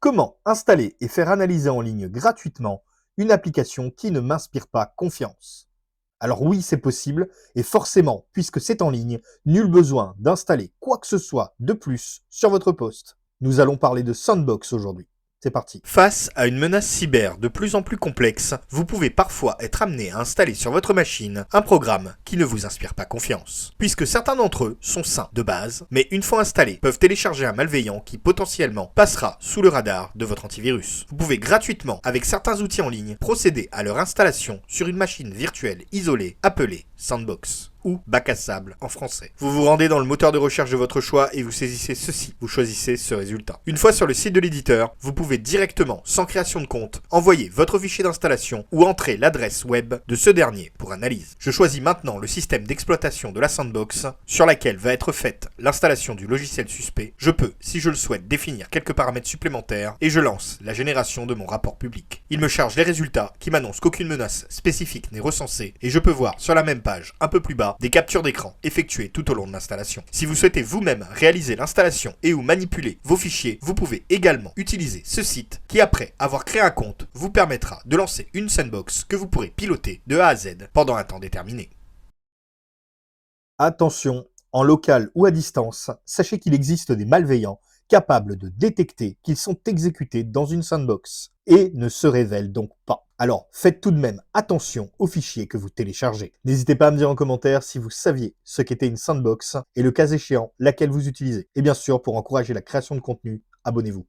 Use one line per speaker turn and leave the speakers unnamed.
Comment installer et faire analyser en ligne gratuitement une application qui ne m'inspire pas confiance? Alors oui, c'est possible, et forcément, puisque c'est en ligne, nul besoin d'installer quoi que ce soit de plus sur votre poste. Nous allons parler de Sandbox aujourd'hui. C'est parti. Face à une menace cyber de plus en plus complexe, vous pouvez parfois être amené à installer sur votre machine un programme qui ne vous inspire pas confiance. Puisque certains d'entre eux sont sains de base, mais une fois installés, peuvent télécharger un malveillant qui potentiellement passera sous le radar de votre antivirus. Vous pouvez gratuitement, avec certains outils en ligne, procéder à leur installation sur une machine virtuelle isolée appelée Sandbox, ou bac à sable en français. Vous vous rendez dans le moteur de recherche de votre choix et vous saisissez ceci. Vous choisissez ce résultat. Une fois sur le site de l'éditeur, vous pouvez directement, sans création de compte, envoyer votre fichier d'installation ou entrer l'adresse web de ce dernier pour analyse. Je choisis maintenant le système d'exploitation de la Sandbox sur laquelle va être faite l'installation du logiciel suspect. Je peux, si je le souhaite, définir quelques paramètres supplémentaires et je lance la génération de mon rapport public. Il me charge les résultats qui m'annoncent qu'aucune menace spécifique n'est recensée et je peux voir sur la même page, un peu plus bas, des captures d'écran effectuées tout au long de l'installation. Si vous souhaitez vous-même réaliser l'installation et ou manipuler vos fichiers, vous pouvez également utiliser ce site qui, après avoir créé un compte, vous permettra de lancer une Sandbox que vous pourrez piloter de A à Z pendant un temps déterminé. Attention, en local ou à distance, sachez qu'il existe des malveillants capables de détecter qu'ils sont exécutés dans une Sandbox et ne se révèlent donc pas. Alors, faites tout de même attention aux fichiers que vous téléchargez. N'hésitez pas à me dire en commentaire si vous saviez ce qu'était une Sandbox et le cas échéant, laquelle vous utilisez. Et bien sûr, pour encourager la création de contenu, abonnez-vous.